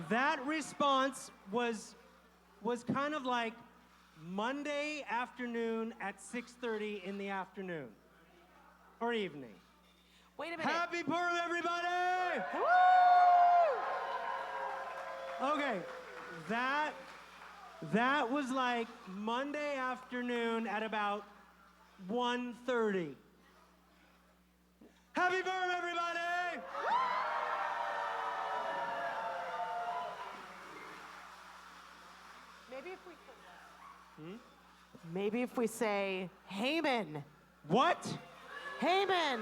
That response was kind of like Monday afternoon at 6:30 in the afternoon or evening. Wait a minute. Happy Purim, everybody! Woo! Okay, that was like Monday afternoon at about 1:30. Happy Purim, everybody! Maybe if we say Haman. What? Haman.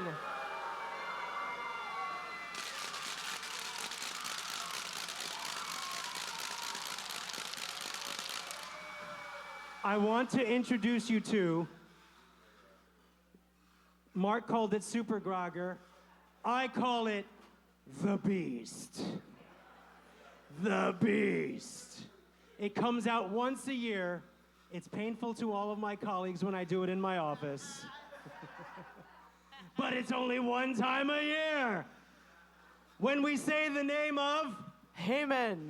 I want to introduce you to, Mark called it Super Grogger. I call it the Beast. The Beast. It comes out once a year. It's painful to all of my colleagues when I do it in my office. But it's only one time a year. When we say the name of Haman.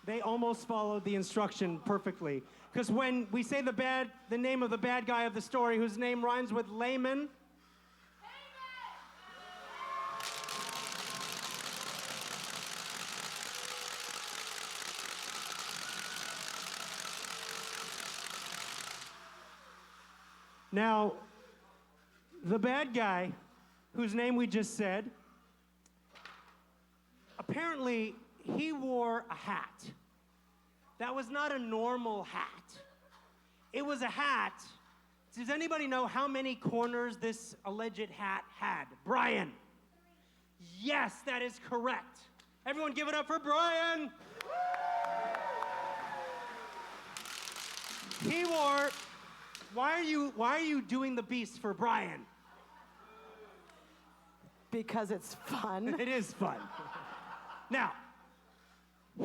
They almost followed the instruction perfectly. Because when we say the name of the bad guy of the story, whose name rhymes with layman, now, the bad guy, whose name we just said, apparently he wore a hat. That was not a normal hat. It was a hat. Does anybody know how many corners this alleged hat had? Brian. Yes, that is correct. Everyone give it up for Brian. He wore, why are you doing the Beast for Brian? Because it's fun. It is fun. Now,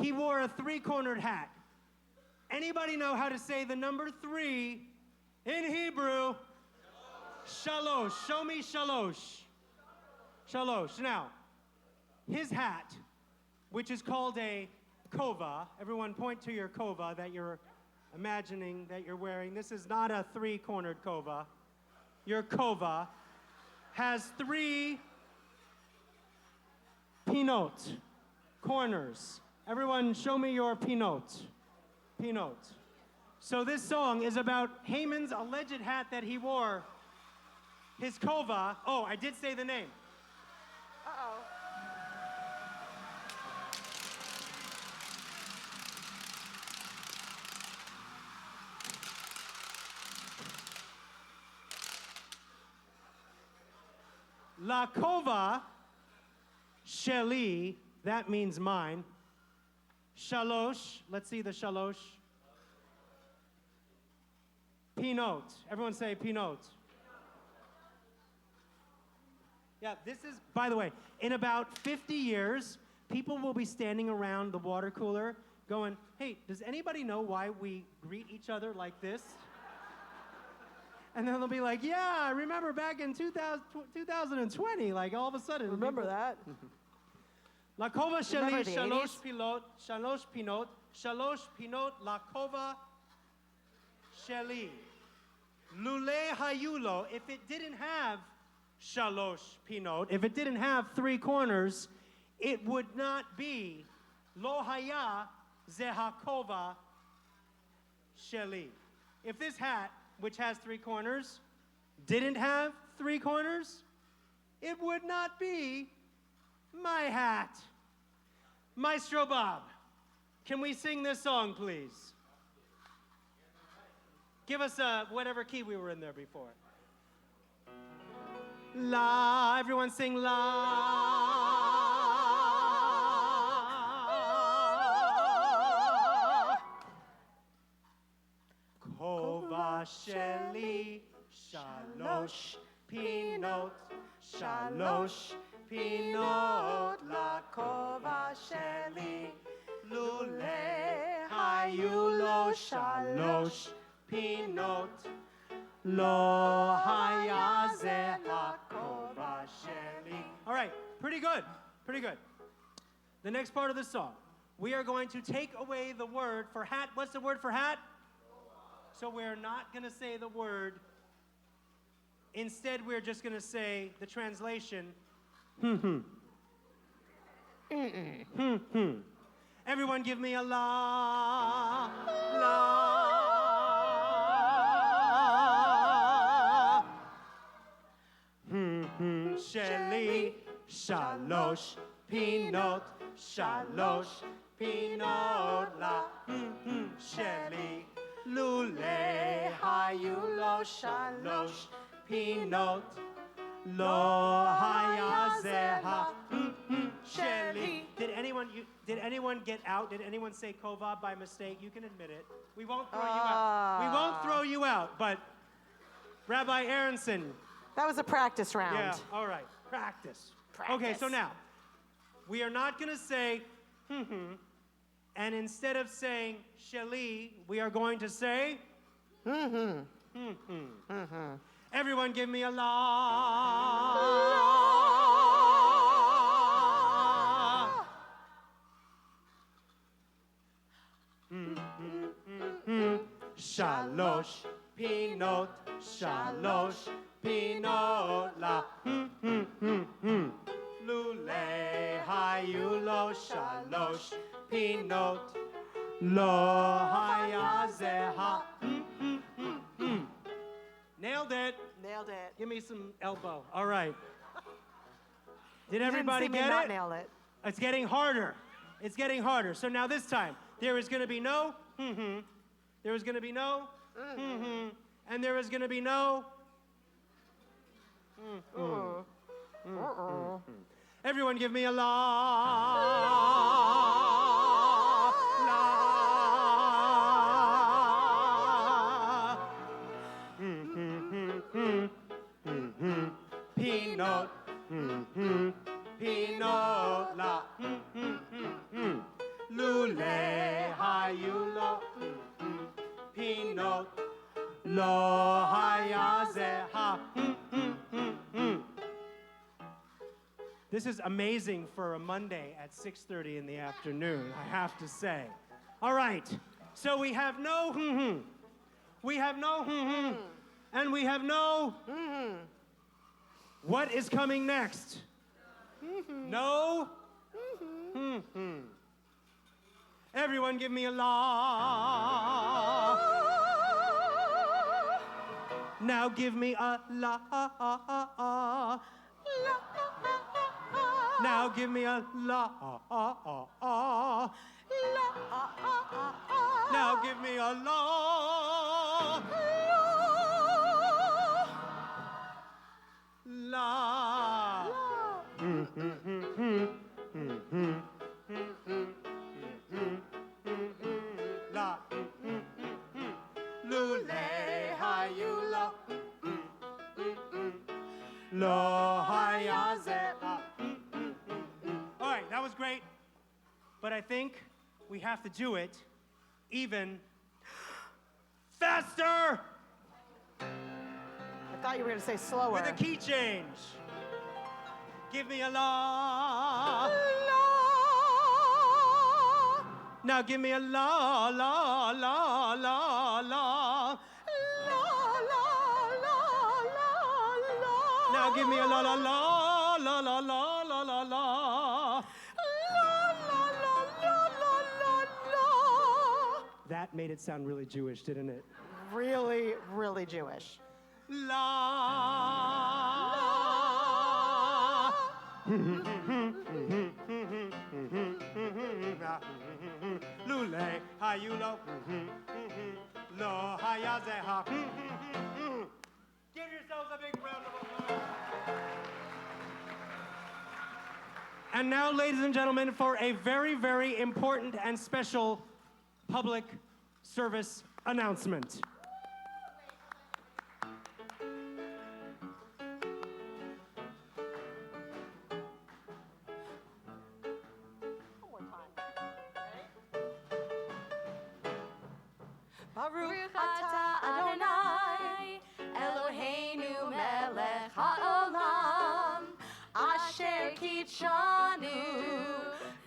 he wore a three-cornered hat. Anybody know how to say the number 3 in Hebrew? Shalosh. Show me shalosh. Shalosh. Now, his hat, which is called a kova, everyone point to your kova that you're imagining that you're wearing. This is not a three-cornered kova. Your kova has 3 pinot, corners. Everyone show me your pinot. Pinot. So this song is about Haman's alleged hat that he wore. His kova. Oh, I did say the name. Uh-oh. La kova sheli, that means mine. Shalosh, let's see the shalosh. Pinot. Everyone say pinot. Yeah, this is, by the way, in about 50 years, people will be standing around the water cooler going, hey, does anybody know why we greet each other like this? And then they'll be like, yeah, I remember back in 2020, like all of a sudden. Remember that? La kova sheli, Remember the shalosh 80s? shalosh pinot, la kova sheli. Lule hayulo, if it didn't have shalosh pinot, if it didn't have 3 corners, it would not be lo haya zehakova sheli. If this hat, which has 3 corners, didn't have 3 corners, it would not be my hat. Maestro Bob, can we sing this song, please? Give us whatever key we were in there before. La, everyone sing la. Kova sheli, shalosh pinot, shalosh pinot, la kova sheli, lule hayulo, shalosh pinot, Lo haya ze hakova sheli. All right, pretty good, pretty good. The next part of the song, we are going to take away the word for hat. What's the word for hat? So we're not going to say the word. Instead, we're just going to say the translation. Everyone give me a la, la. Sheli, shalosh, pinot, shalosh, pinot, la. Sheli, lule, hayulo, shalosh, pinot, lo, hayazeha. Sheli. Did anyone get out? Did anyone say kova by mistake? You can admit it. We won't throw you out. We won't throw you out, but Rabbi Aronson. That was a practice round. Yeah, all right. Practice. Okay, so now, we are not going to say, and instead of saying sheli, we are going to say, Everyone give me a la. Shalosh, pinot, shalosh, pinot, la. Lule, hayulo, shalosh, pinot, lo, hayazeha. Nailed it. Nailed it. Give me some elbow. All right. Did You everybody didn't see get me not it? nail it. It's getting harder. It's getting harder. So now this time, there is going to be no there is going to be no and there is going to be no Everyone give me a la. La. Pinot. Pinot la. Lule hayulo. Pinot. Lo hayazeha. This is amazing for a Monday at 6:30 in the afternoon, I have to say. All right, so we have no we have no and we have no What is coming next? No Everyone give me a la. Now give me a la. Now give me a la. Now give me a la. La. La. Lule hayulo. Lo hayazela. All right, that was great. But I think we have to do it even faster I thought you were going to say slower. with a key change. Give me a la. Now give me a la, la, la, la, la. Now give me a la, la, la, la, la, la, la, la, la. That made it sound really Jewish, didn't it? Really, really Jewish. La. Lule, hayulo. Lo, hayazeha. Give yourselves a big round of applause. And now, ladies and gentlemen, for a very, very important and special public service announcement. Baruch atah Adonai Tzidkenu,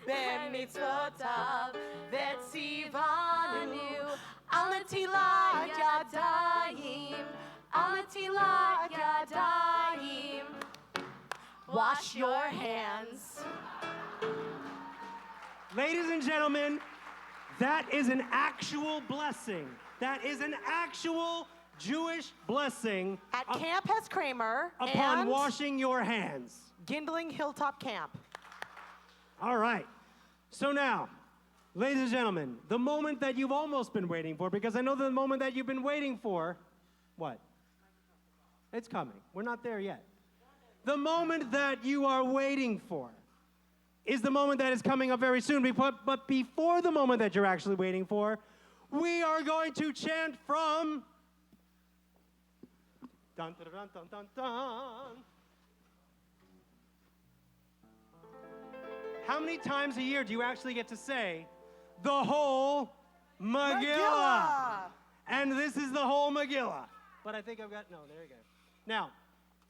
b'mitzvotav, v'tzivanu, al netilat yadayim, al netilat yadayim. Wash your hands. Ladies and gentlemen, that is an actual blessing. That is an actual Jewish blessing At Camp Hess Kramer upon and washing your hands. Gindling Hilltop Camp. All right. So now, ladies and gentlemen, the moment that you've almost been waiting for, because I know the moment that you've been waiting for, what? It's coming. We're not there yet. The moment that you are waiting for is the moment that is coming up very soon. But before the moment that you're actually waiting for, we are going to chant from... Dun, dun, dun, dun, dun, dun. How many times a year do you actually get to say the whole Megillah? And this is the whole Megillah. But I think I've got... No, there you go. Now,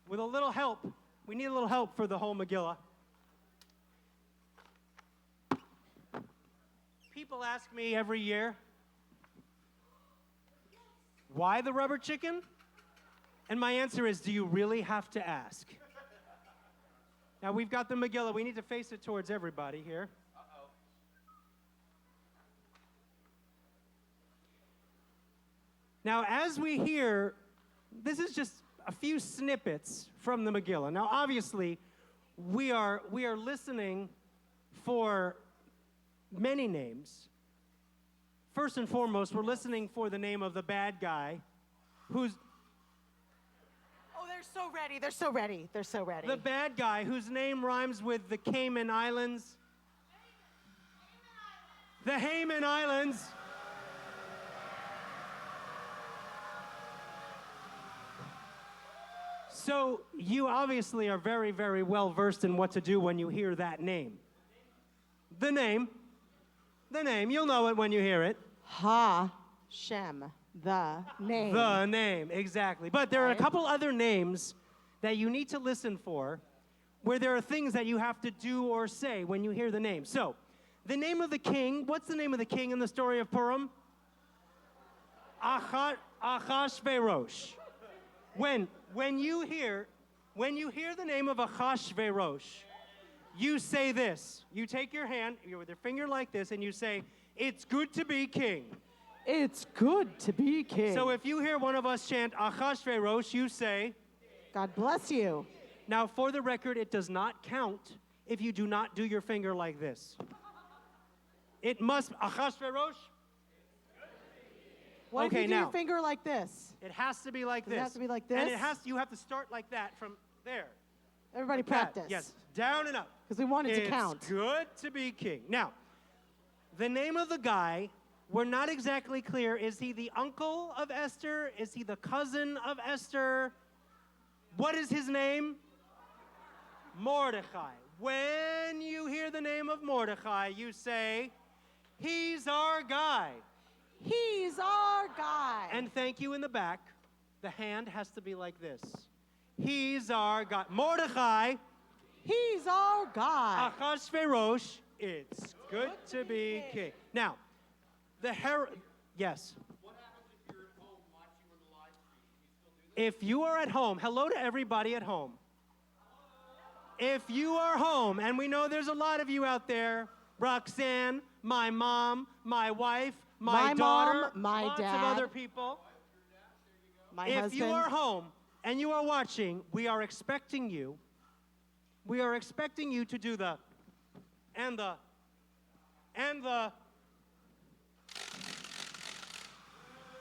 with a little help, we need a little help for the whole Megillah. People ask me every year, why the rubber chicken? And my answer is, do you really have to ask? Now, we've got the Megillah. We need to face it towards everybody here. Uh-oh. Now, as we hear, this is just a few snippets from the Megillah. Now, obviously, we are listening for many names. First and foremost, we're listening for the name of the bad guy who's... Oh, they're so ready. They're so ready. They're so ready. The bad guy whose name rhymes with the Cayman Islands. The Hayman Islands. So you obviously are very, very well versed in what to do when you hear that name. The name. The name. You'll know it when you hear it. Ha-Shem. The name. The name, exactly. But there are a couple other names that you need to listen for where there are things that you have to do or say when you hear the name. So, the name of the king, what's the name of the king in the story of Purim? Achashverosh. When you hear the name of Achashverosh, you say this. You take your hand with your finger like this and you say, "It's good to be king." It's good to be king. So if you hear one of us chant Achashverosh, you say, God bless you. Now, for the record, it does not count if you do not do your finger like this. It must, Achashverosh. What Okay, if you do now. your finger like this? It has to be like this. It has to be like this? And you have to start like that from there. Everybody Like practice. that. Yes, down and up. Because we want it to count. It's good to be king. Now, the name of the guy, we're not exactly clear. Is he the uncle of Esther? Is he the cousin of Esther? What is his name? Mordecai. When you hear the name of Mordecai, you say, he's our guy. He's our guy. And thank you in the back. The hand has to be like this. He's our guy. Mordecai. He's our guy. Achashverosh. It's good to be king. Now, yes. What happens if you're at home watching on the live stream? Can you still do that? If you are at home, hello to everybody at home. If you are home, and we know there's a lot of you out there, Roxanne, my mom, my wife, my daughter, mom, my lots dad, of other people. my If husband. you are home and you are watching, we are expecting you to do the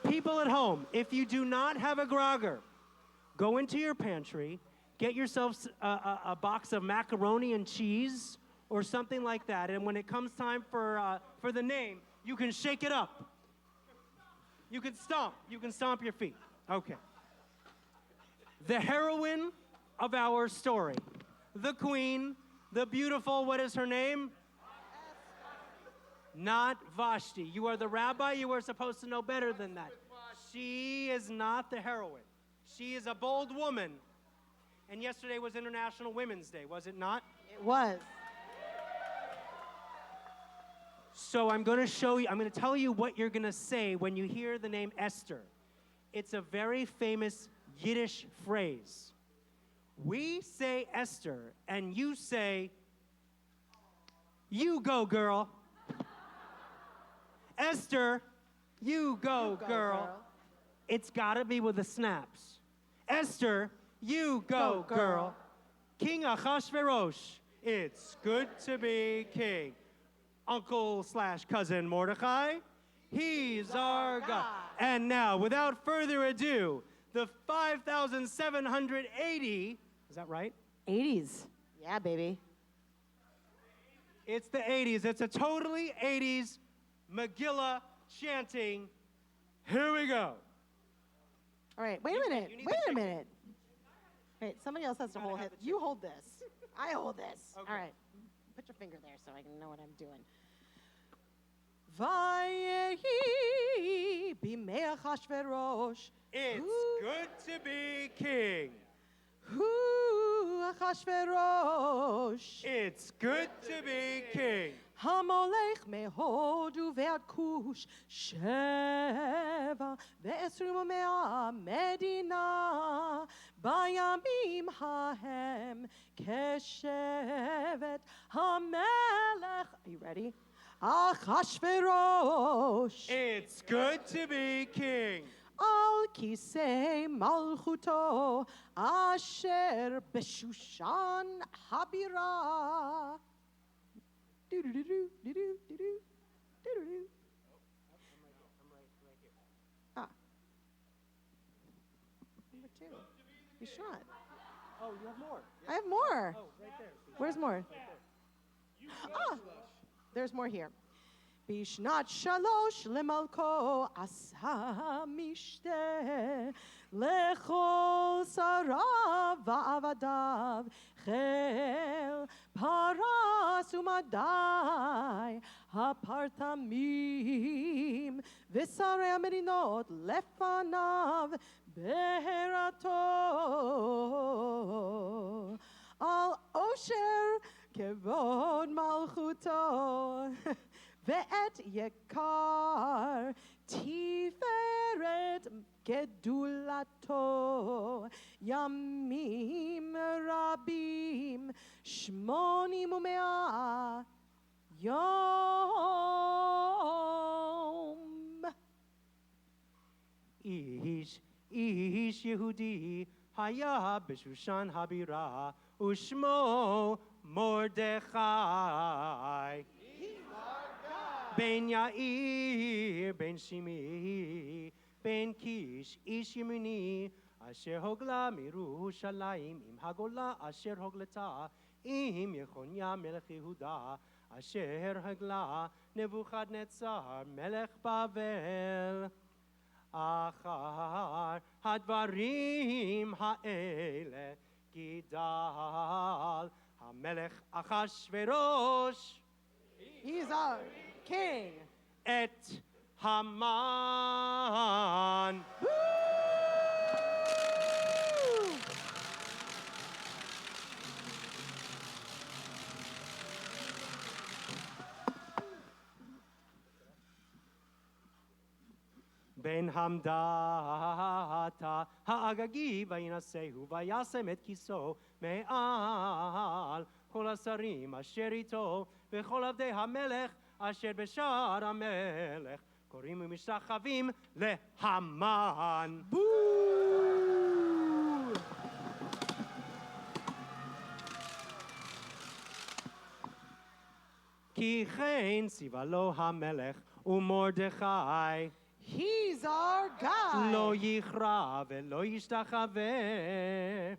people at home, if you do not have a grogger, go into your pantry, get yourself a box of macaroni and cheese or something like that, and when it comes time for the name, you can shake it up. You can stomp your feet. Okay. The heroine of our story, the queen, the beautiful, what is her name? Not Vashti. You are the rabbi. You are supposed to know better than that. She is not the heroine. She is a bold woman. And yesterday was International Women's Day, was it not? It was. So I'm going to tell you what you're going to say when you hear the name Esther. It's a very famous Yiddish phrase. We say Esther, and you say, you go, girl. Esther, you go, girl. It's got to be with the snaps. Esther, you go, girl. King Achashverosh, it's good to be king. Uncle/cousin Mordecai, he's our God. And now, without further ado, the 5,780, is that right? 80s. Yeah, baby. It's the 80s. It's a totally 80s Megillah chanting. Here we go. All right, wait a minute. Wait a minute. Wait, somebody else has to hold it. You hold this. I hold this. Okay. All right. Put your finger there so I can know what I'm doing. Vayehi b'mei Achashverosh. It's good to be king. Hu Achashverosh. It's good to be king. Hamolech mehod uve'ad Kush sheva ve'esrim u'mea medina bayamim hahem keshevet hamelech. Are you ready? Achashverosh. It's good to be king. Al kisei malchuto asher beshushan habira. Do-do-do-do, do-do, do-do, do-do-do. Ah. Number 2. You shot. Oh, you have more. I have more. Oh, right there. Where's more? Ah, there's more here. Bishnat shalosh lemalko asa mishte lechol sarav va'avadav chel paras umadai hapartamim v'sarei hamedinot lefanav beherato al osher kevod malchuto ve'et yekar tiferet gedulato yamim rabim shmonim u'mea yom. Ish Yehudi haya b'shushan habira ushmo Mordechai. Ben Yair, Ben Shimi, Ben Kish, Ish Yemini, Asher Hogla Mirushalayim, Im Hagola, Asher Hogleta, Im Yechonia Melech Yehuda, Asher Hagla, Nebuchadnezzar, Melech Bavel, Achar Hadvarim Ha'ele, Gidal, HaMelech Achashverosh, He's our king. Et Haman. Woo! Ben Hamdata Ha'agagi Vayinasehu Vayasem et Kiso Me'al Kol Asarim Asher Ito V'chol Avdei HaMelech Asher B'shar HaMelech Korim U'mishtachavim LeHaman. Boo! Ki chen tziva lo HaMelech u'Mordechai He's our God. lo yichra ve'lo yishtachaveh.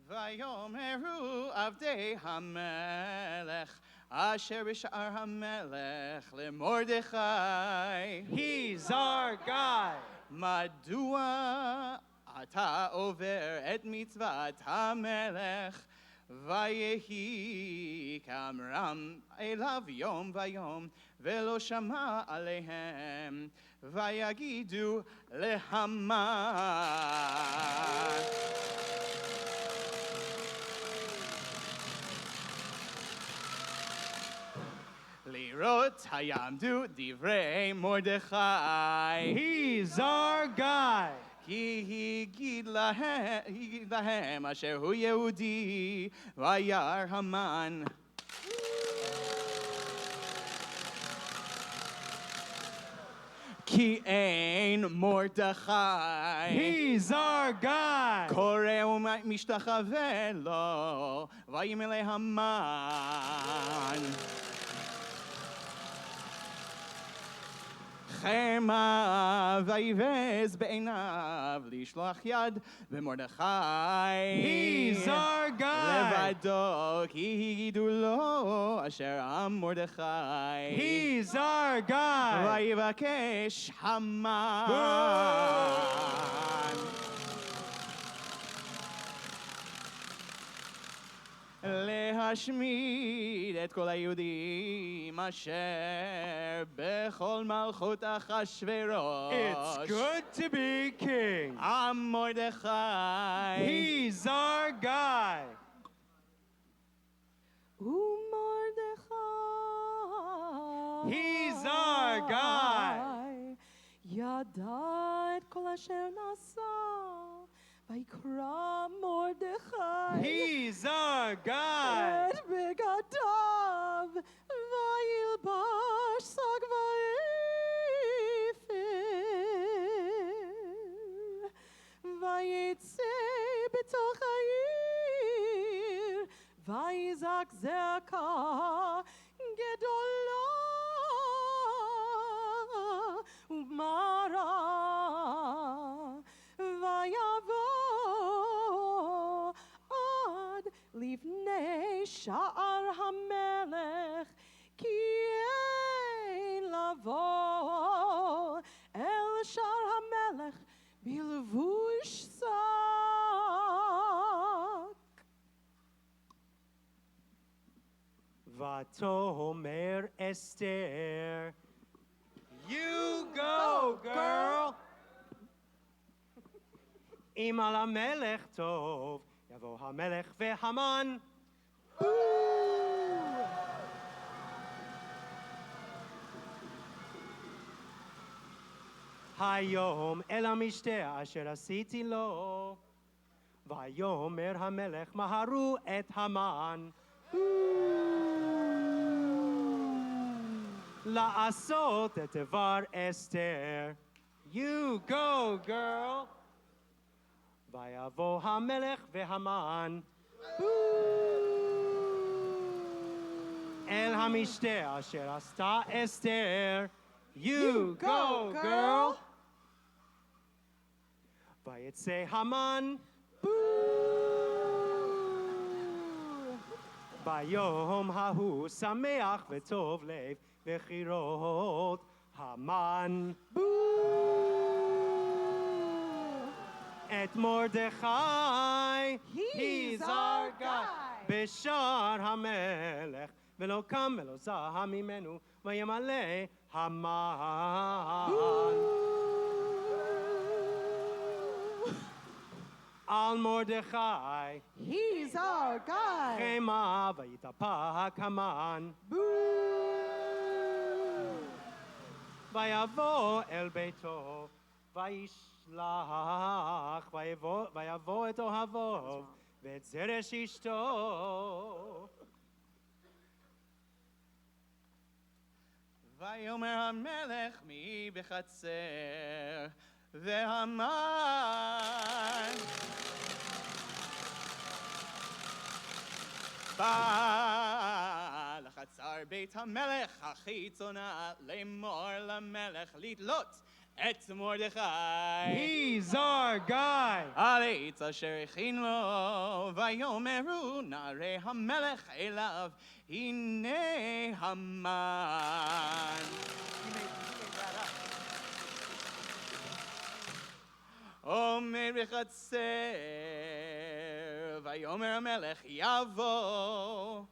Vayomeru avdei hamelech asher b'shar hamelech leMordechai. He's our guy. Madua ata over et mitzvat hamelech ויהי כאמרם אליו יום ויום, ולא שמע עליהם, ויגידו להמן. לראות היעמדו דברי מרדכי. He's our guy. כי הגיד להם אשר הוא יהודי, וירא המן. כי אין מרדכי. He's our guy. קורא ומשתחווה לו, וימלא המן. חמה ויבז בעיניו לשלוח יד במרדכי. He's our guy. לבדו כי הגידו לו אשר עם מרדכי. He's our guy. ויבקש המן להשמיד את כל היהודים אשר בכל מלכות אחשוורוש. It's good to be king. עם מרדכי. He's our guy. ומרדכי He's our guy. ידע את כל אשר נעשה, ויקרא מרדכי He's our guy. את בגדיו, וילבש שק ואפר, ויצא בתוך העיר, ויזעק זעקה גדולה ומרה, ויבוא עד לפני שער המלך, כי אין לבוא אל שער המלך בלבוש שק. ותאמר אסתר, You go, girl. אם על המלך טוב, יבוא המלך והמן. היום אל המשתה אשר עשיתי לו, ויאמר המלך מהרו את המן. לעשות את דבר אסתר. You go, girl. ויבוא המלך והמן אל המשתה אשר עשתה אסתר. You go, girl. ויצא המן ביום ההוא שמח וטוב לב וכירות המן את מרדכי. He's our guy. בשער המלך ולא קם ולא זע ממנו וימלא המן על מרדכי. He's our guy. חמה ויתהפך המן ויבוא אל ביתו וישלח ויבוא את אוהבו ואת זרש אשתו. ויאמר המלך מי בחצר, והמן בא לחצר בית המלך החיצונה לאמור למלך לתלות את מרדכי. He's our guy. על עץ אשר הכין לו, ויאמרו נערי המלך אליו, הנה המן. עומד בחצר, ויאמר המלך יבוא.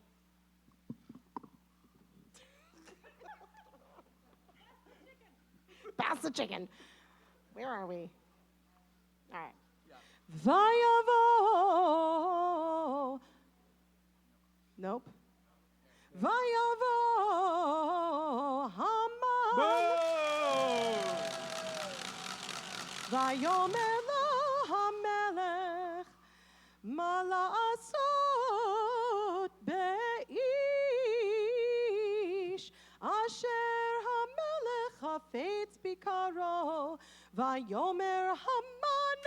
Pass the chicken. Where are we? All right. Vayavo. Nope. Vayavo Haman. Vayomer lo hamelech ma la'asot be'ish asher hamelech hafetz bikaro. Vayomer Haman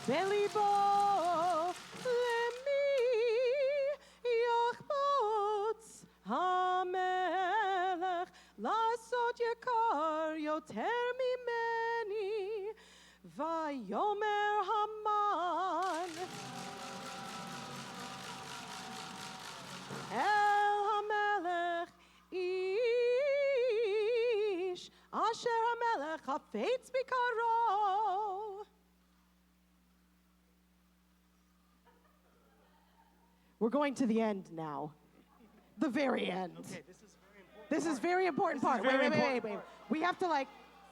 belibo lemi yachmotz hamelech לעשות יקר יותר ממני, ויאמר המן אל המלך איש אשר המלך חפץ ביקרו. We're going to the end now. The very end. Okay, This is very important part. Wait. We have to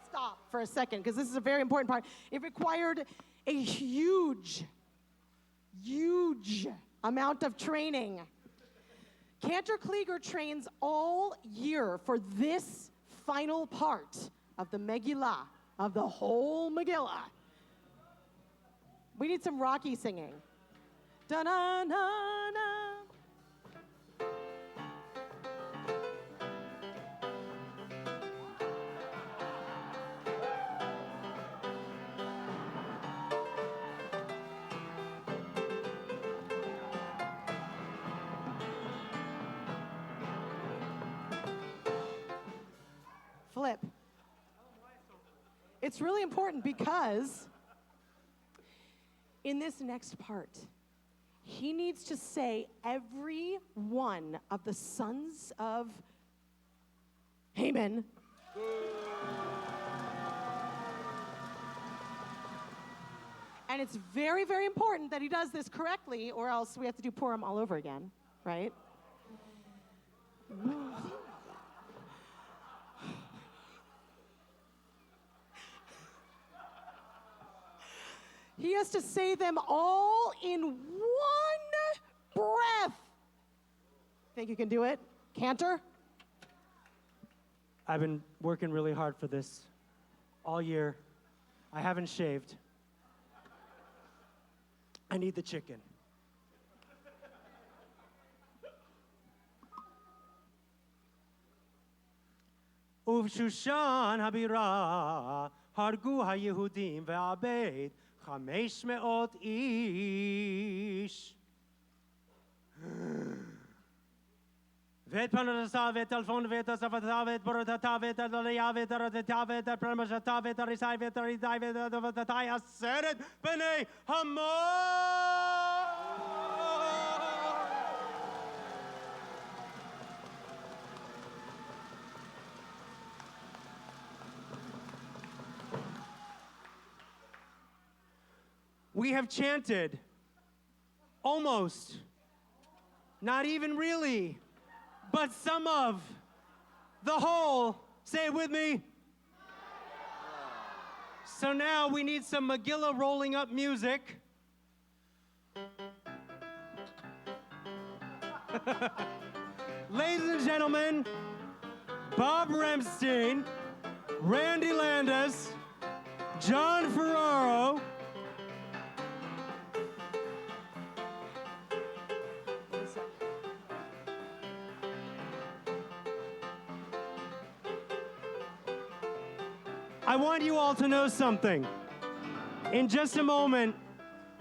stop for a second because this is a very important part. It required a huge amount of training. Cantor Klieger trains all year for this final part of the Megillah, of the whole Megillah. We need some Rocky singing. Da-na-na-na. Flip. It's really important because in this next part, he needs to say every one of the sons of Haman. And it's very, very important that he does this correctly, or else we have to do Purim all over again, right? He has to say them all in one breath. Think you can do it? Cantor? I've been working really hard for this all year. I haven't shaved. I need the chicken. ובשושן הבירה הרגו היהודים ועבד 500 איש. ואת פרנסה ואת טלפון ואת אספתה ואת בורתתה ואת הדליה ואת הרדתה ואת פרמשתה ואת הריסי ואת הרידי ואת עבודתה 10 בני המון. We have chanted almost, not even really, but some of the whole. Say it with me. So now we need some Megillah rolling up music. Ladies and gentlemen, Bob Remstein, Randy Landis, John Ferraro, I want you all to know something. In just a moment,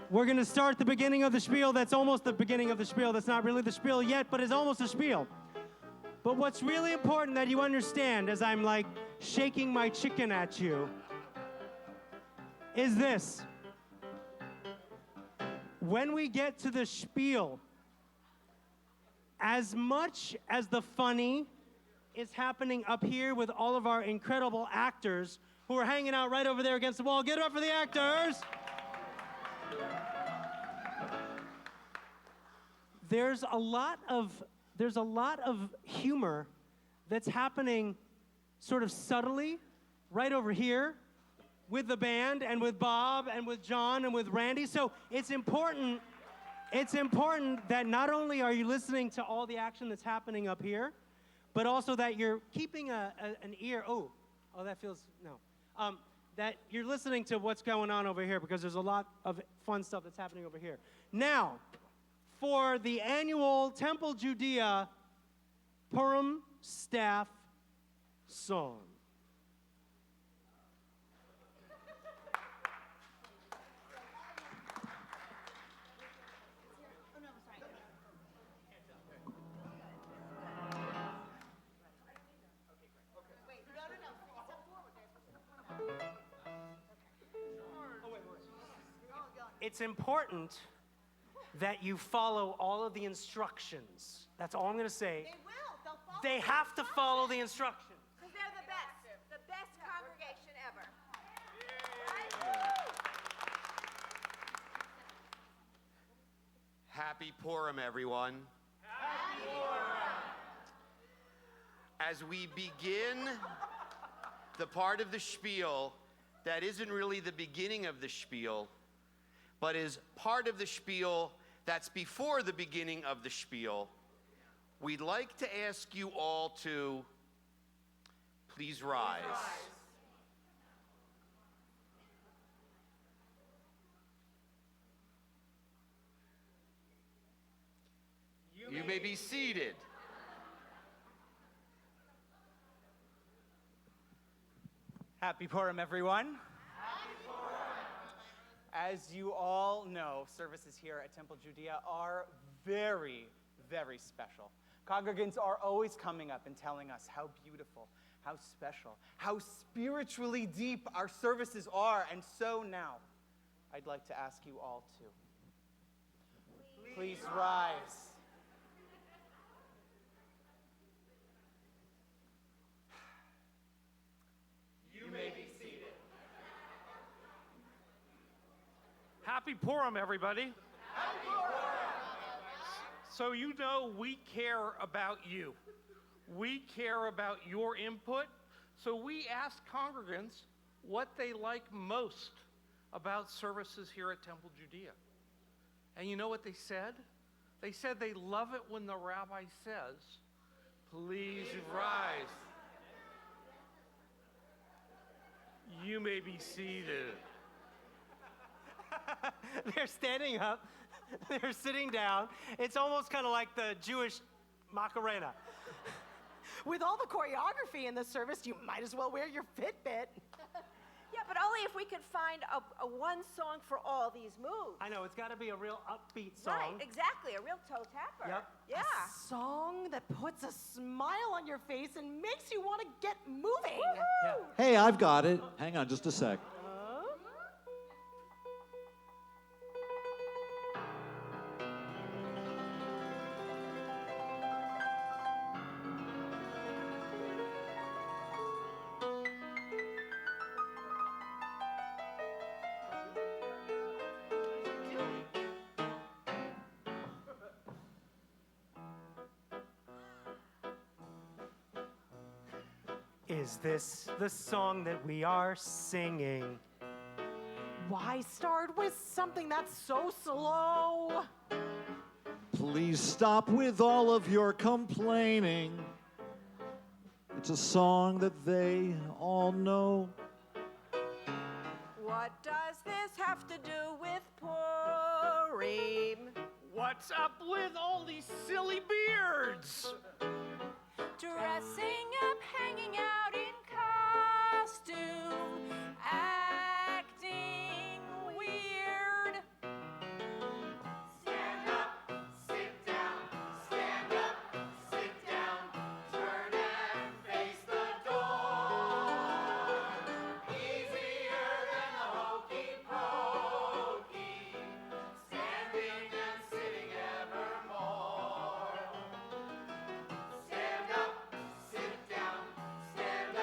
we're going to start the beginning of the spiel. That's almost the beginning of the spiel. That's not really the spiel yet, but it's almost a spiel. But what's really important that you understand as I'm shaking my chicken at you is this. When we get to the spiel, as much as the funny is happening up here with all of our incredible actors who are hanging out right over there against the wall. Get it up for the actors. There's a lot of humor that's happening sort of subtly right over here with the band and with Bob and with John and with Randy. So it's important that not only are you listening to all the action that's happening up here, but also that you're keeping an ear. Oh, that feels, no. That you're listening to what's going on over here, because there's a lot of fun stuff that's happening over here. Now, for the annual Temple Judea Purim staff song. It's important that you follow all of the instructions. That's all I'm going to say. They will. They'll follow. They have to follow the instructions. Because they're the best congregation ever. Happy Purim, everyone. Happy Purim. As we begin the part of the spiel that isn't really the beginning of the spiel, but is part of the spiel that's before the beginning of the spiel, we'd like to ask you all to please rise. You may be seated. Happy Purim, everyone. As you all know, services here at Temple Judea are very, very special. Congregants are always coming up and telling us how beautiful, how special, how spiritually deep our services are. And so now, I'd like to ask you all to please rise. You may be seated. Happy Purim, everybody. Happy Purim. So you know we care about you. We care about your input. So we asked congregants what they like most about services here at Temple Judea. And you know what they said? They said they love it when the rabbi says, please rise. You may be seated. They're standing up. They're sitting down. It's almost kind of like the Jewish Macarena. With all the choreography in the service, you might as well wear your Fitbit. Yeah, but only if we could find a one song for all these moves. I know, it's got to be a real upbeat song. Right, exactly, a real toe tapper. Yep. Yeah. A song that puts a smile on your face and makes you want to get moving. Yeah. Hey, I've got it. Hang on just a sec. Is this the song that we are singing? Why start with something that's so slow? Please stop with all of your complaining. It's a song that they all know. What does this have to do with Purim? What's up with all these silly beards? Dressing up, hanging out in costume, acting weird. Stand up, sit down, stand up, sit down, turn and face the door. Easier than the hokey pokey, standing and sitting evermore. Stand up, sit down, stand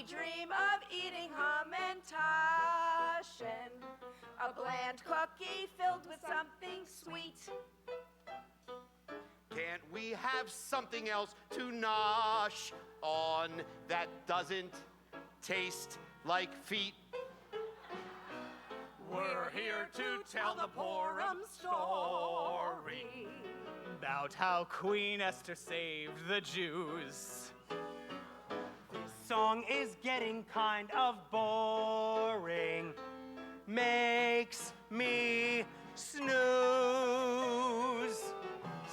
dream of eating Hamantaschen, a bland cookie filled with something sweet. Can't we have something else to nosh on that doesn't taste like feet? We're here to tell the Purim story. About how Queen Esther saved the Jews. This song is getting kind of boring. Makes me snooze.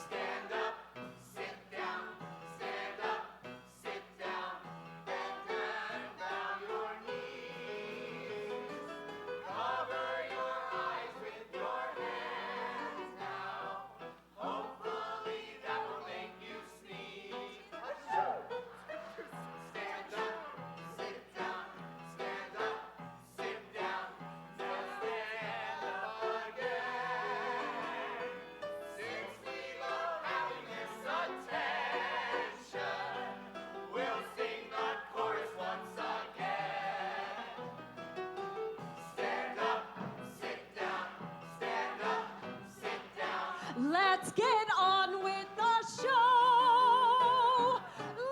Stand up, sit down, stand up, sit down, and turn down your knees. Cover your eyes with your hands now. Hopefully that will make you sneeze. Stand up, sit down, stand up, sit down, now stand up again. Since we love having this attention, we'll sing that chorus once again. Stand up, sit down, stand up, sit down. Let's get on with the show.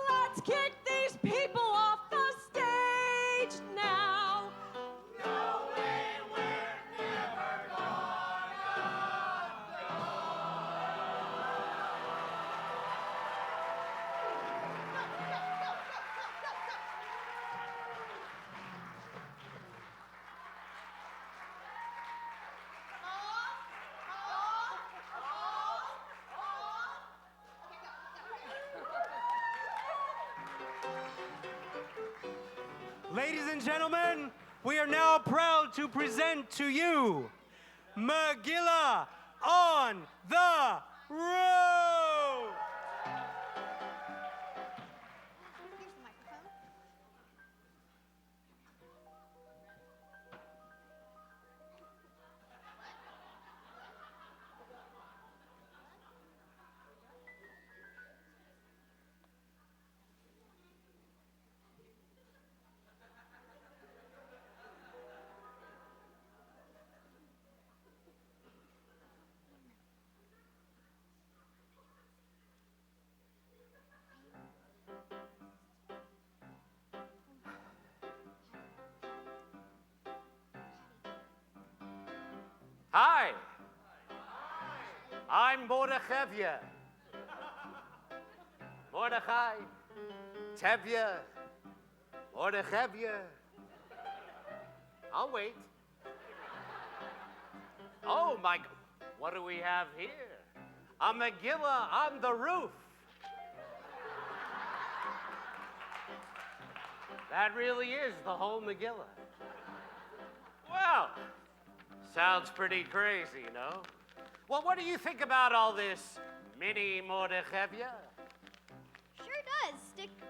Let's kick these people off the stage now. No way, we're never gonna go. Ladies and gentlemen, we are now proud to present to you Megillah on the Road. Here's the microphone. Hi. I'm Mordechai. Mordechai. Tevye. Mordechai. I'll wait. Oh my, what do we have here? A Megillah on the roof. That really is the whole Megillah. Well, sounds pretty crazy, no? Well, what do you think about all this, mini Mordechai? Sure does.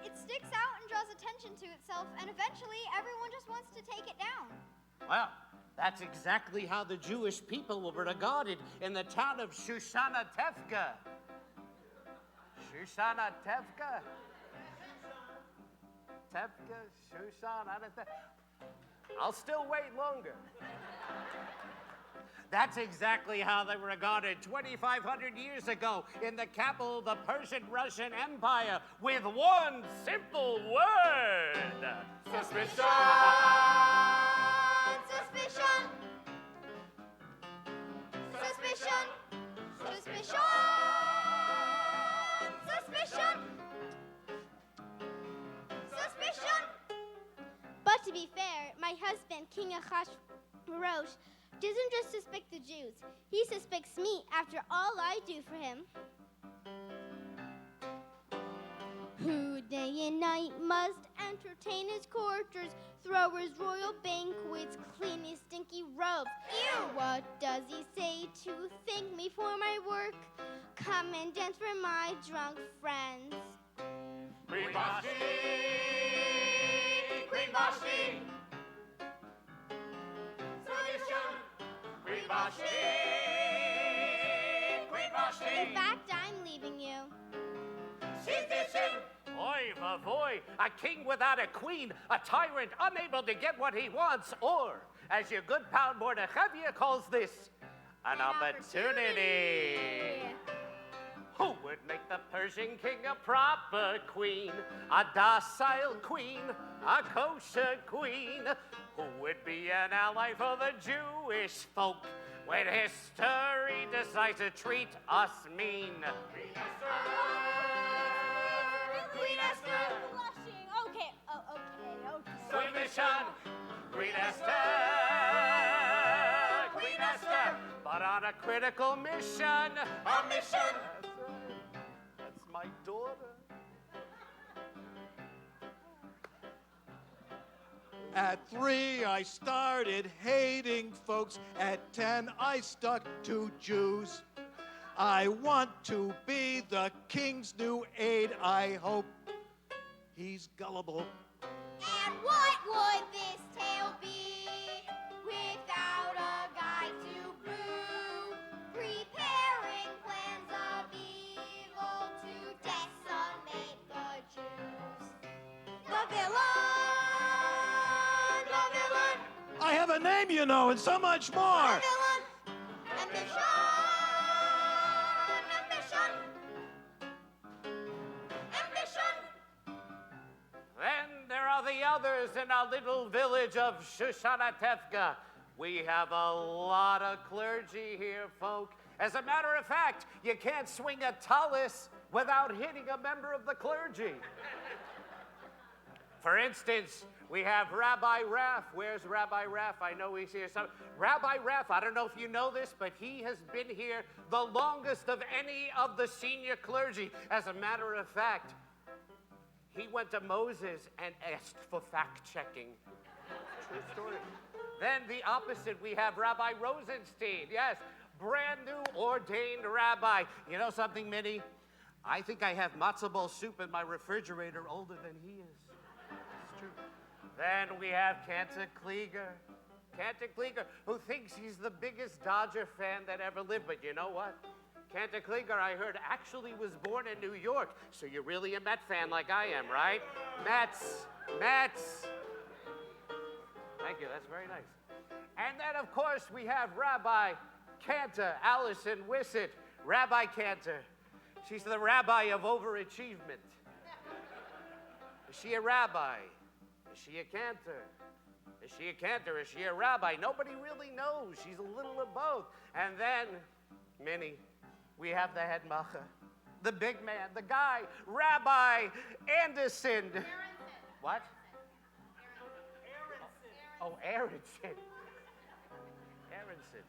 It sticks out and draws attention to itself, and eventually everyone just wants to take it down. Well, that's exactly how the Jewish people were regarded in the town of Shoshana Tefka. Shoshana Tefka? Tefka, Shushan, I don't know. I'll still wait longer. That's exactly how they were regarded 2,500 years ago in the capital of the Persian-Russian Empire with one simple word. Suspicion! Suspicion! Suspicion! Suspicion! Suspicion! Suspicion! But to be fair, my husband, King Achashverosh, doesn't just suspect the Jews. He suspects me after all I do for him. Who day and night must entertain his courtiers, throw his royal banquets, clean his stinky robes. Ew! What does he say to thank me for my work? Come and dance for my drunk friends. Queen Vashti! Queen Vashti! Tradition! Queen Vashti! Queen Vashti! In fact, I'm leaving you. She's dishing! Oy vavoy, a king without a queen, a tyrant unable to get what he wants, or, as your good pal Mordechai calls this, an opportunity. Who would make the Persian king a proper queen, a docile queen, a kosher queen? Who would be an ally for the Jewish folk when history decides to treat us mean? Queen Esther blushing. Okay. Submission, Queen Esther, Queen Esther, but on a critical mission. A mission. That's my daughter. At 3, I started hating folks. At 10, I stuck to Jews. I want to be the king's new aide. I hope he's gullible. And what would this tale be without a guide to brew? Preparing plans of evil to decimate the Jews. The villain, I have a name, you know, and so much more. the villain, ambition. Then there are the others in our little village of Shushanatevka. We have a lot of clergy here, folk. As a matter of fact, you can't swing a tallis without hitting a member of the clergy. For instance, we have Rabbi Raff. Where's Rabbi Raff? I know he's here. Rabbi Raff, I don't know if you know this, but he has been here the longest of any of the senior clergy. As a matter of fact, he went to Moses and asked for fact-checking. True story. Then the opposite, we have Rabbi Rosenstein. Yes, brand new ordained rabbi. You know something, Minnie? I think I have matzo ball soup in my refrigerator older than he is. It's true. Then we have Cantor Klieger. Cantor Klieger, who thinks he's the biggest Dodger fan that ever lived. But you know what? Cantor Klieger, I heard, actually was born in New York. So you're really a Met fan like I am, right? Mets. Thank you, that's very nice. And then, of course, we have Rabbi Cantor, Allison Wissett. Rabbi Cantor. She's the rabbi of overachievement. Is she a rabbi? Is she a cantor? Is she a cantor? Is she a rabbi? Nobody really knows. She's a little of both. And then, Minnie, we have the head macher, the big man, the guy, Rabbi Anderson. What? Oh, Aronson. Aronson.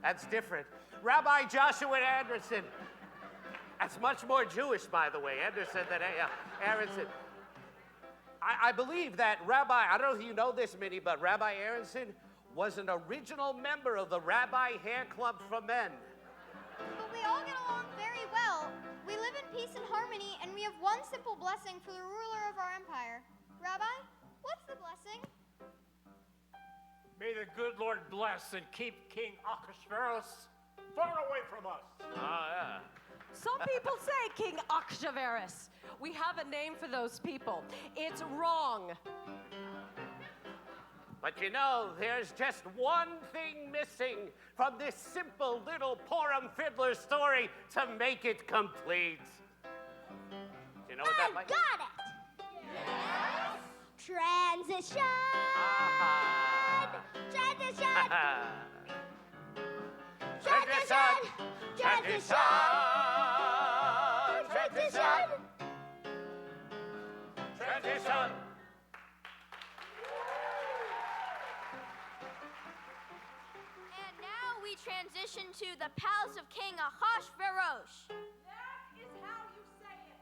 That's different. Rabbi Joshua Anderson. That's much more Jewish, by the way, Anderson than Aronson. I believe that Rabbi, I don't know if you know this, Minnie, but Rabbi Aronson was an original member of the Rabbi Hair Club for Men. But we all get along very well. We live in peace and harmony, and we have one simple blessing for the ruler of our empire. Rabbi, what's the blessing? May the good Lord bless and keep King Ahasuerus far away from us. Oh, yeah. Some people say King Ahasuerus. We have a name for those people. It's wrong. But you know, there's just one thing missing from this simple little Purim fiddler story to make it complete. Do you know what that might be? Got it! Yes! Transition! Transition! Transition! Transition! Transition! Transition! And now we transition to the palace of King Ahasuerus. That is how you say it.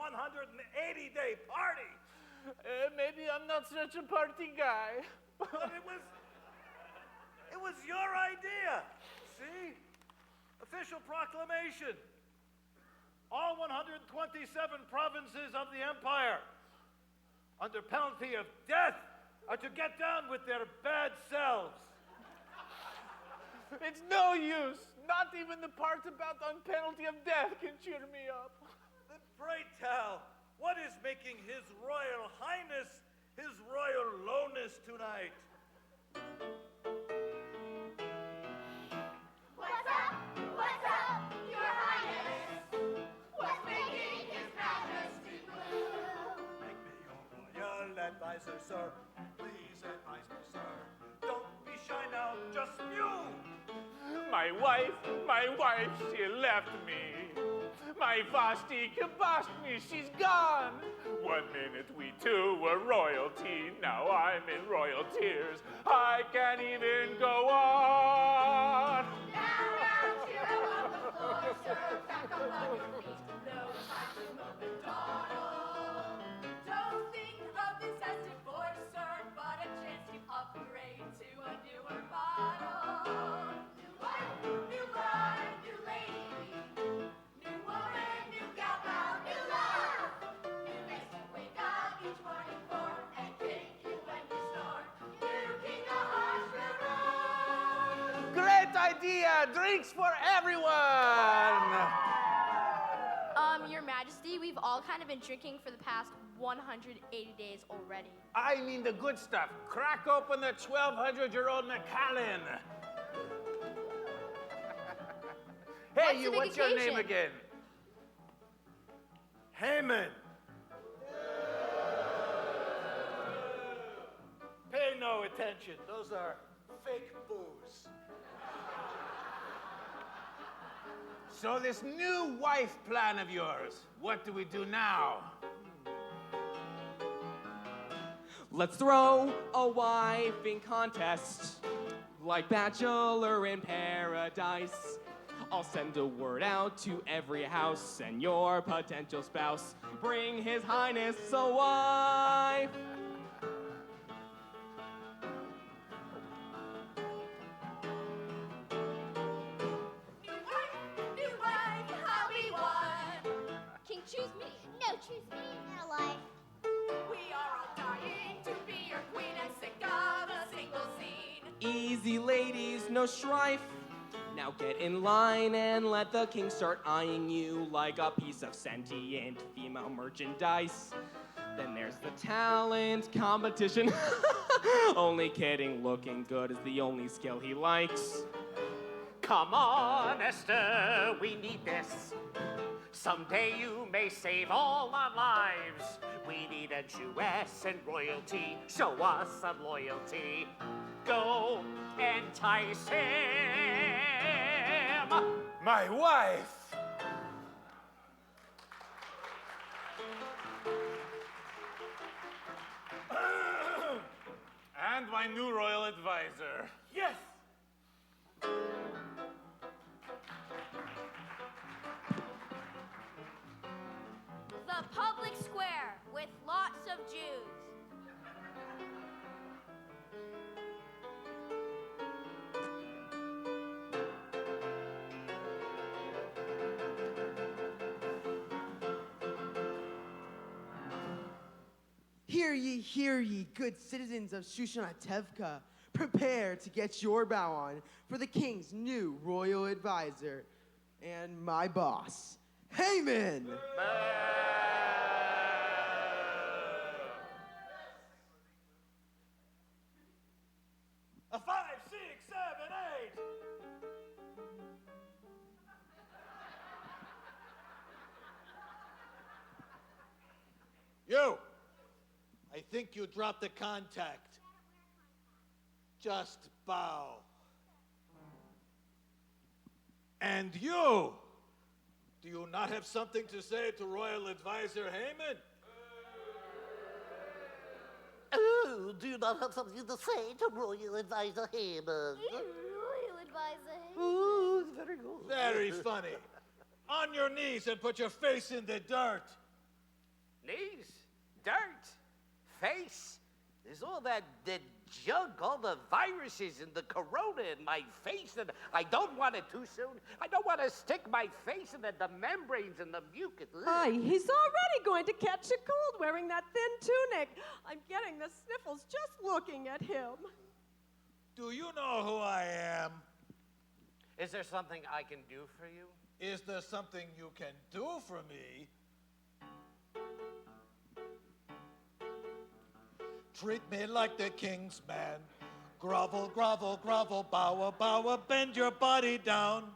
180-day party. Maybe I'm not such a party guy. But it was your idea. See? Official proclamation. All 127 provinces of the empire, under penalty of death, are to get down with their bad selves. It's no use. Not even the part about on penalty of death can cheer me up. Then pray tell, what is making His Royal Highness, His Royal Lowness tonight? What's up? What's up, Your Highness? What's making His Majesty blue? Make me your royal advisor, sir. Please advise me, sir. Don't be shy now, just spew. My wife, she left me. My Vashti kabashed me, she's gone. 1 minute we two were royalty, now I'm in royal tears. I can't even go on. Now, cheer up on the floor, sir. Back up on your feet. No time to mope and dawdle. Don't think of this as divorce, sir, but a chance to upgrade to a newer model. New wife, new lady. New woman, new gal pal, new love. New place to wake up each morning for and kick you when you snore. New king Ahasuerus. Great idea! Drinks for everyone! Your Majesty, we've all kind of been drinking for the past 180 days already. I mean the good stuff. Crack open the 1,200-year-old Macallan. Hey, What's you, the big what's your name occasion? again? Haman. Pay no attention. Those are fake boos. So this new wife plan of yours, what do we do now? Let's throw a wifing contest, like Bachelor in Paradise. I'll send a word out to every house, and your potential spouse bring His Highness a wife. New wife, how we won. King, choose me. No, choose me. No life. We are all dying to be your queen and sick of a single scene. Easy, ladies, no strife. Now get in line and let the king start eyeing you like a piece of sentient female merchandise. Then there's the talent competition. Only kidding, looking good is the only skill he likes. Come on, Esther, we need this. Someday you may save all our lives. We need a Jewess and royalty. Show us some loyalty. Go entice him. My wife. And my new royal advisor. Yes. The public square with lots of Jews. Hear ye, good citizens of Shushanatevka. Prepare to get your bow on for the king's new royal advisor and my boss, Haman. A 5, 6, 7, 8. You. I think you dropped the contact. Just bow. And you. Do you not have something to say to Royal Advisor Haman? Oh, do you not have something to say to Royal Advisor Haman? Royal advisor. Ooh, it's very good. Very funny. On your knees and put your face in the dirt. knees, dirt, face. There's all that junk, all the viruses and the corona in my face, and I don't want it too soon. I don't want to stick my face in the membranes and the mucus. Ugh. Hi, he's already going to catch a cold wearing that thin tunic. I'm getting the sniffles just looking at him. Do you know who I am? Is there something I can do for you? Is there something you can do for me? Treat me like the king's man. Grovel, grovel, grovel, bow, bow, bend your body down.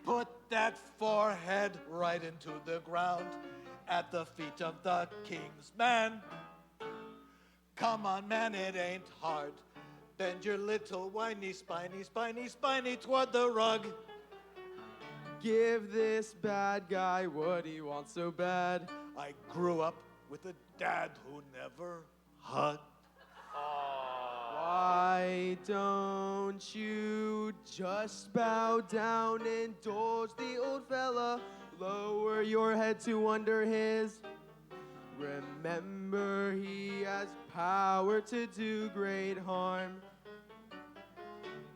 Put that forehead right into the ground at the feet of the king's man. Come on, man, it ain't hard. Bend your little whiny, spiny toward the rug. Give this bad guy what he wants so bad. I grew up with a dad who never hugged. Why don't you just bow down and indulge the old fella? Lower your head to under his. Remember, he has power to do great harm.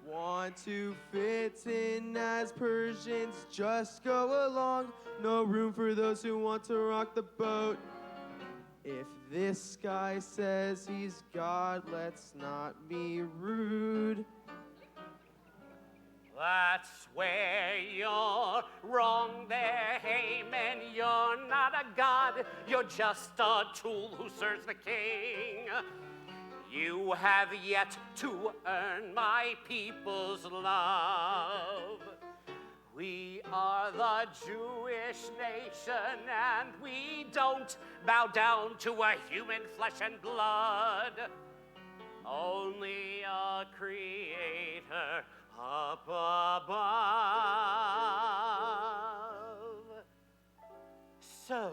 Want to fit in as Persians, just go along. No room for those who want to rock the boat. If this guy says he's God, let's not be rude. That's where you're wrong there, Haman. You're not a god, you're just a tool who serves the king. You have yet to earn my people's love. We are the Jewish nation, and we don't bow down to a human flesh and blood. Only a creator up above. So,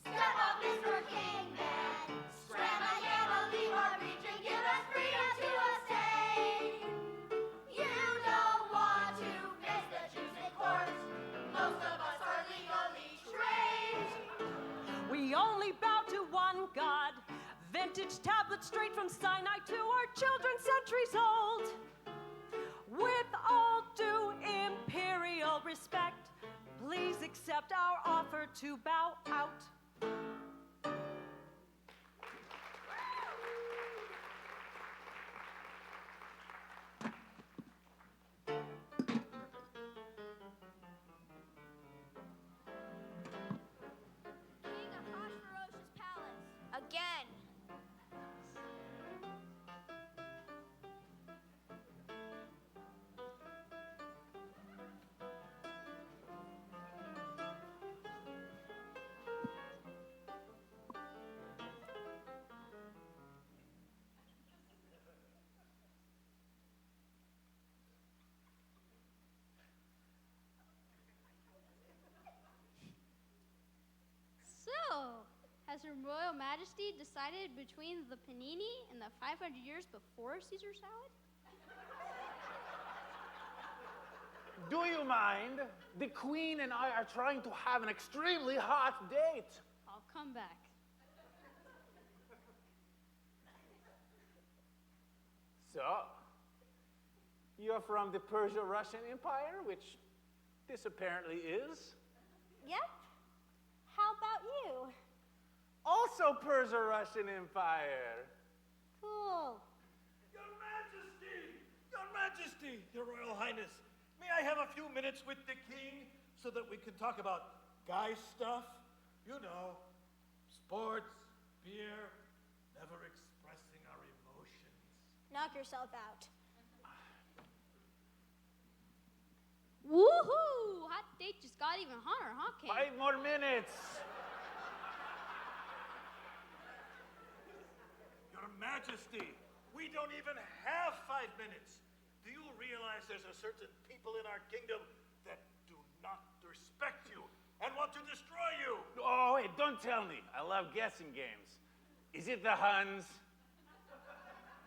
Step up, Mr. Kingman. Strama, Yama, Lima, reach and give us freedom to abstain. You don't want to face the Jews in court. Most of us are legally trained. We only bow to one God. Vintage tablets straight from Sinai to our children centuries old. With all due imperial respect, please accept our offer to bow out. King Ahasuerus' palace. Again. So, has Her Royal Majesty decided between the panini and the 500 years before Caesar salad? Do you mind? The Queen and I are trying to have an extremely hot date. I'll come back. So, you're from the Persia-Russian Empire, which this apparently is. Yep. How about you? Also Persia-Russian Empire. Cool. Your Majesty, Your Royal Highness, may I have a few minutes with the king so that we can talk about guy stuff? You know, sports, beer, never expressing our emotions. Knock yourself out. Woohoo! Hot date just got even hotter, huh, King? 5 more minutes. Your Majesty, we don't even have 5 minutes. Do you realize there's a certain people in our kingdom that do not respect you and want to destroy you? Oh, wait, don't tell me. I love guessing games. Is it the Huns?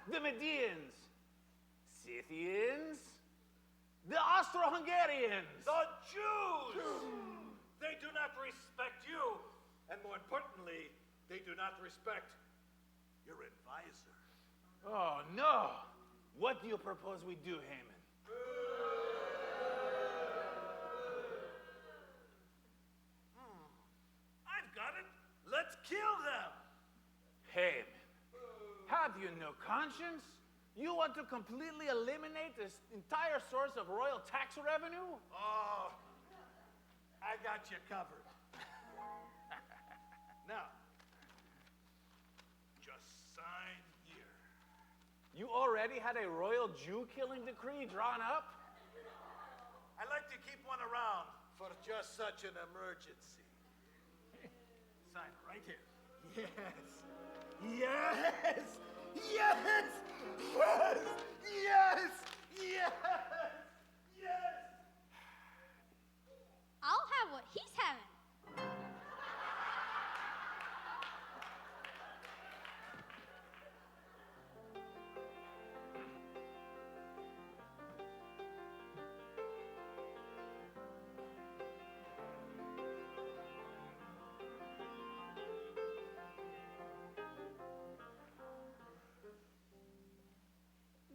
The Medians? Scythians? The Austro-Hungarians? The Jews! They do not respect you more importantly, they do not respect your advisor. Oh, no. What do you propose we do, Haman? I've got it. Let's kill them. Haman, have you no conscience? You want to completely eliminate this entire source of royal tax revenue? Oh, I got you covered. Now, just sign here. You already had a royal Jew-killing decree drawn up? I like to keep one around for just such an emergency. Sign right here. Yes. Yes. Yes. Yes. Yes. Yes. Yes. I'll have what he's having.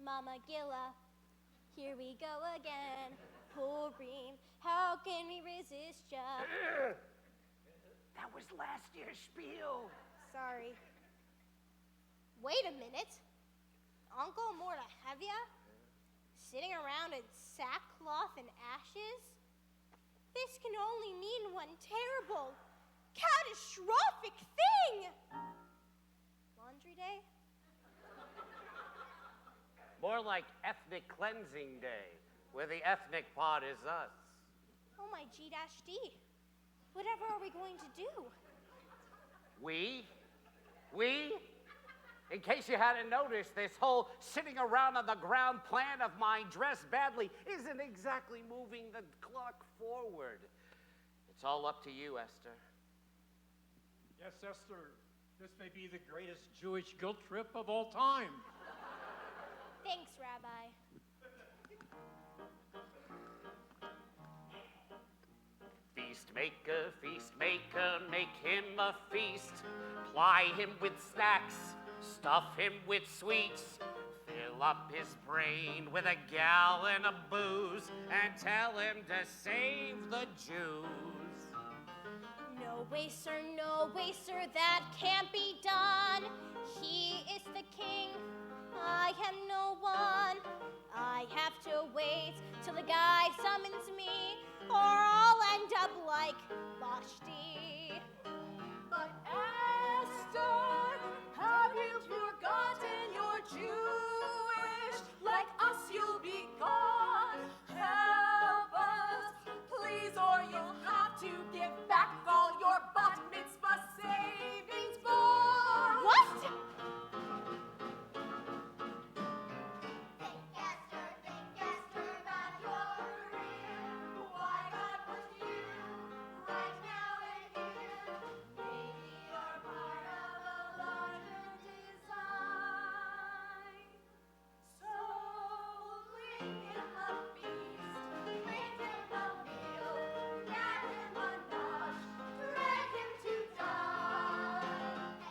Mama Gilla, here we go again. Purim, how can we resist ya? That was last year's spiel. Sorry. Wait a minute. Uncle Morta, have ya? Sitting around in sackcloth and ashes? This can only mean one terrible, catastrophic thing! Laundry day? More like ethnic cleansing day, where the ethnic part is us. Oh my G-D. Whatever are we going to do? We? In case you hadn't noticed, this whole sitting around on the ground plan of mine, dressed badly, isn't exactly moving the clock forward. It's all up to you, Esther. Yes, Esther, this may be the greatest Jewish guilt trip of all time. Thanks, Rabbi. Feast maker, make him a feast. Ply him with snacks, stuff him with sweets. Fill up his brain with a gallon of booze and tell him to save the Jews. No way, sir, that can't be done. He is the king, I am no one. I have to wait till the guy summons me, or I'll end up like Vashti. But Esther, have you forgotten you're Jewish? Like us, you'll be gone. Help us, please, or you'll have to give back all your bat mitzvah savings for. What? Think Esther, that you're real. Why God put you right now and here? Maybe you're part of a larger design. So bring him a feast, bring him a meal, get him a notch, drag him to die,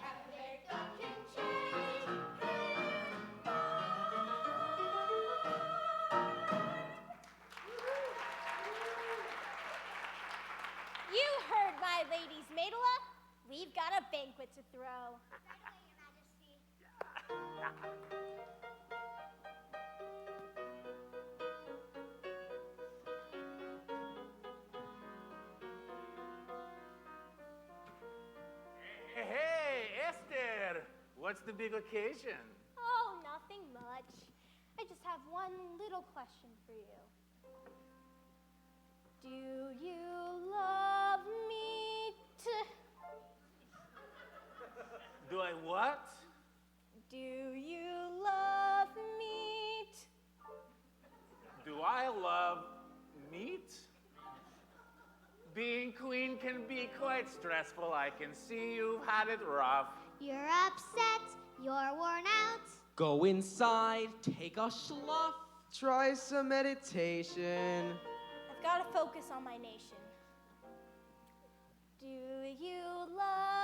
and make the king change his mind. You heard my lady's Maidala. We've got a banquet to throw. Hey, Esther, what's the big occasion? Oh, nothing much. I just have one little question for you. Do you love meat? Do I what? Do you love meat? Do I love meat? Being queen can be quite stressful. I can see you've had it rough. You're upset. You're worn out. Go inside, take a schluff. Try some meditation. I've got to focus on my nation. Do you love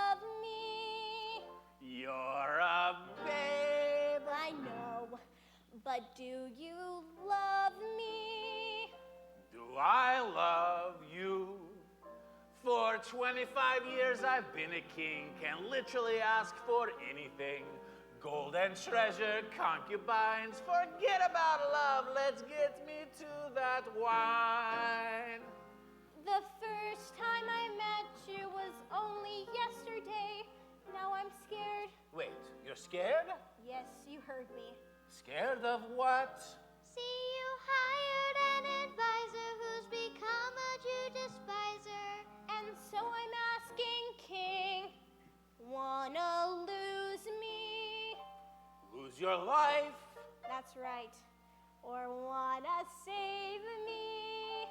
But do you love me? Do I love you? For 25 years I've been a king, can literally ask for anything. Gold and treasure, concubines, forget about love, let's get me to that wine. The first time I met you was only yesterday. Now I'm scared. Wait, you're scared? Yes, you heard me. Scared of what? See, you hired an advisor who's become a Jew despiser. And so I'm asking, King, wanna lose me? Lose your life? That's right. Or wanna save me?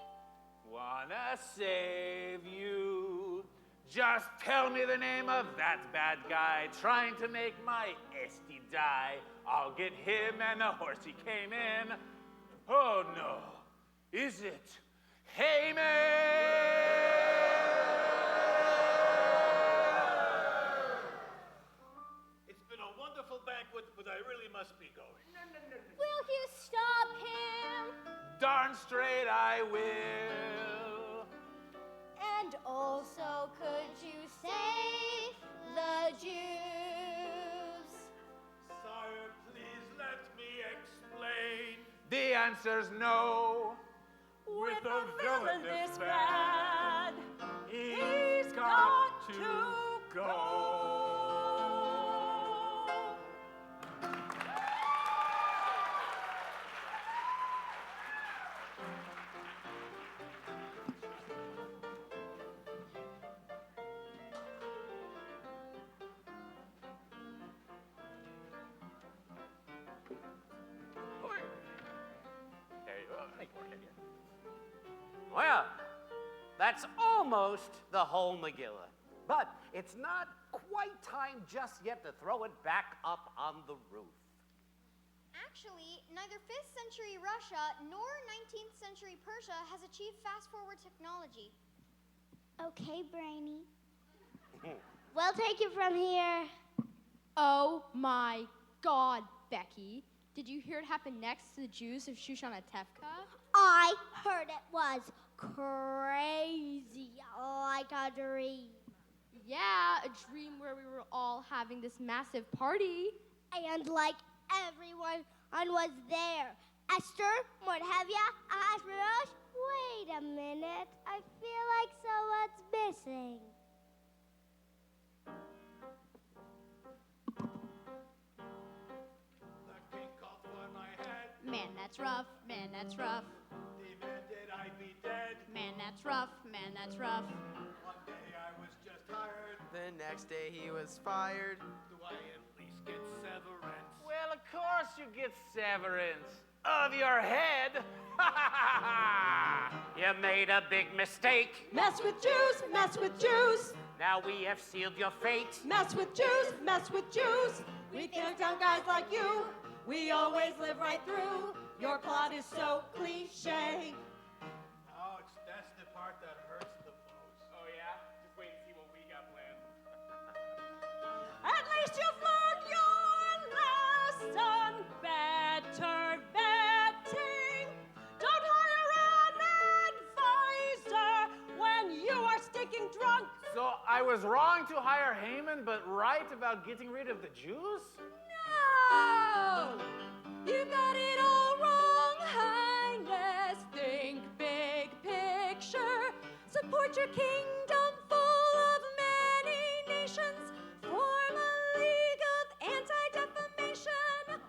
Wanna save you. Just tell me the name of that bad guy trying to make my Esty die. I'll get him and the horse he came in. Oh no, is it Haman? It's been a wonderful banquet, but I really must be going. Will you stop him? Darn straight I will. And also, could you save the Jews? Sire, please let me explain. The answer's no. With a villain this bad, he's got to go. Well, that's almost the whole Megillah. But it's not quite time just yet to throw it back up on the roof. Actually, neither 5th century Russia nor 19th century Persia has achieved fast-forward technology. Okay, Brainy. We'll take it from here. Oh my God, Becky. Did you hear it happened next to the Jews of Shushan-Tefka? I heard it was crazy, like a dream. Yeah, a dream where we were all having this massive party. And like everyone was there. Esther, Mordavia, Ahasuerus. Wait a minute. I feel like someone's missing. The king called for my head, Man, that's rough. Man, that's rough. demanded I be dead. Man, that's rough. Man, that's rough. One day I was just hired. The next day he was fired. Do I at least get severance? Well, of course you get severance of your head. You made a big mistake. Mess with Jews, mess with Jews. Now we have sealed your fate. Mess with Jews, mess with Jews. We can't down guys like you. We always live right through. Your plot is so cliche. Ouch, that's the part that hurts the most. Oh yeah? Just wait and see what we got planned. At least you've learned your lesson. Better vetting. Don't hire an advisor when you are stinking drunk. So I was wrong to hire Haman, but right about getting rid of the Jews? No! You got it all wrong, Highness. Think big picture. Support your kingdom full of many nations. Form a league of anti-defamation.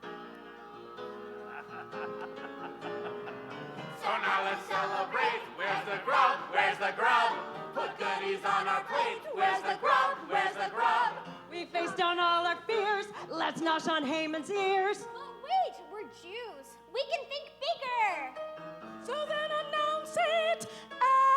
So now let's celebrate. Where's the grub? Where's the grub? Put goodies on our plate. Where's the grub? Where's the grub? We face down all our fears. Let's nosh on Haman's ears. But wait, we're Jews. We can think bigger. So then announce it,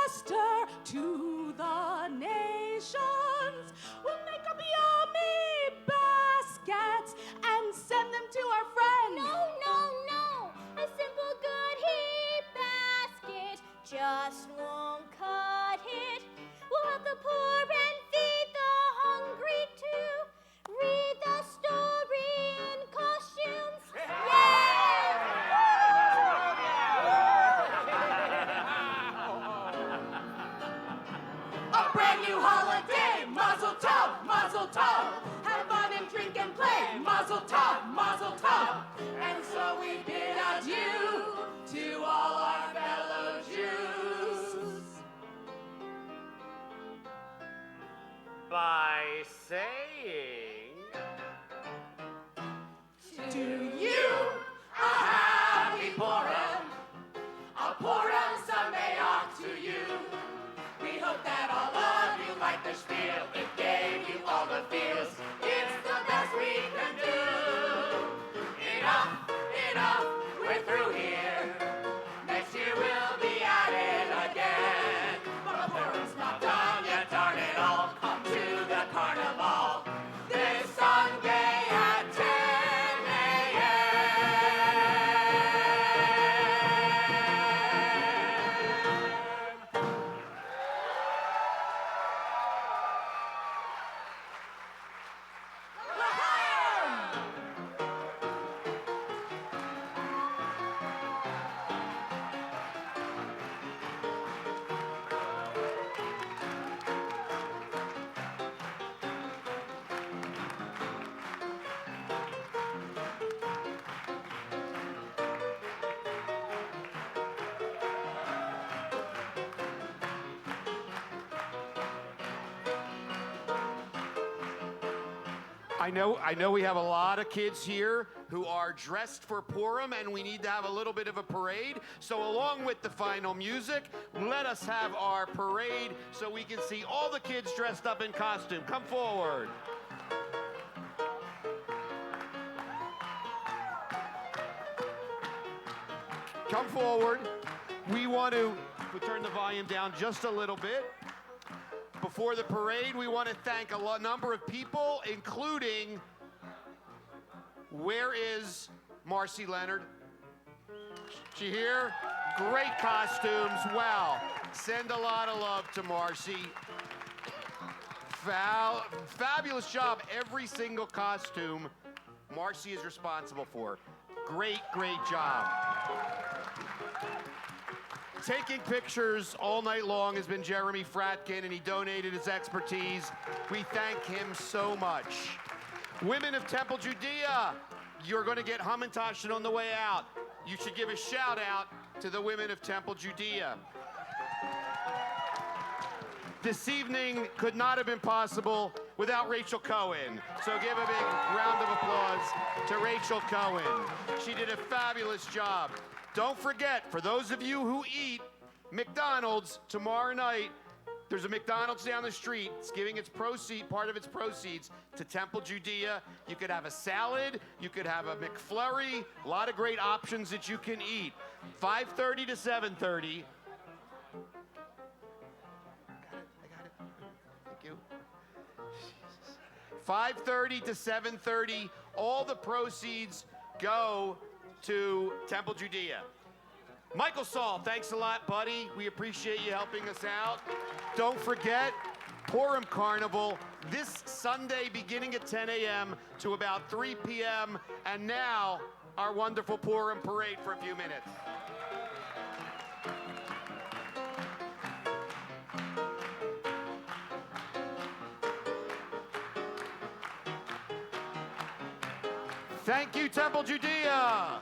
Esther, to the nations. We'll make up yummy baskets and send them to our friends. No, no, no. A simple goodie basket just won't cut it. We'll help the poor and feed the hungry too. Read the story in costumes. Yay! by saying, To you, a happy Purim, a Purim Sunday off to you. We hope that all of you like the spiel. It gave you all the feels. It's the best we can do. Enough, enough, we're through here. Next year we'll be at it again. But Purim's not done yet, darn it all. Come to the carnival this Sunday at 10 I know we have a lot of kids here who are dressed for Purim, and we need to have a little bit of a parade. So along with the final music, let us have our parade so we can see all the kids dressed up in costume. Come forward. Come forward. We want to turn the volume down just a little bit. Before the parade, we want to thank a number of people, including, where is Marcy Leonard? She here? Great costumes. Wow. Send a lot of love to Marcy. Fabulous job. Every single costume Marcy is responsible for. Great, great job. Taking pictures all night long has been Jeremy Fratkin, and he donated his expertise. We thank him so much. Women of Temple Judea, you're going to get Hamantashen on the way out. You should give a shout out to the women of Temple Judea. This evening could not have been possible without Rachel Cohen. So give a big round of applause to Rachel Cohen. She did a fabulous job. Don't forget, for those of you who eat McDonald's, tomorrow night, there's a McDonald's down the street. It's giving part of its proceeds to Temple Judea. You could have a salad. You could have a McFlurry. A lot of great options that you can eat. 5:30 to 7:30. I got it. Thank you. 5:30 to 7:30. All the proceeds go to Temple Judea. Michael Saul, thanks a lot, buddy. We appreciate you helping us out. Don't forget, Purim Carnival this Sunday beginning at 10 a.m. to about 3 p.m. And now, our wonderful Purim parade for a few minutes. Thank you, Temple Judea.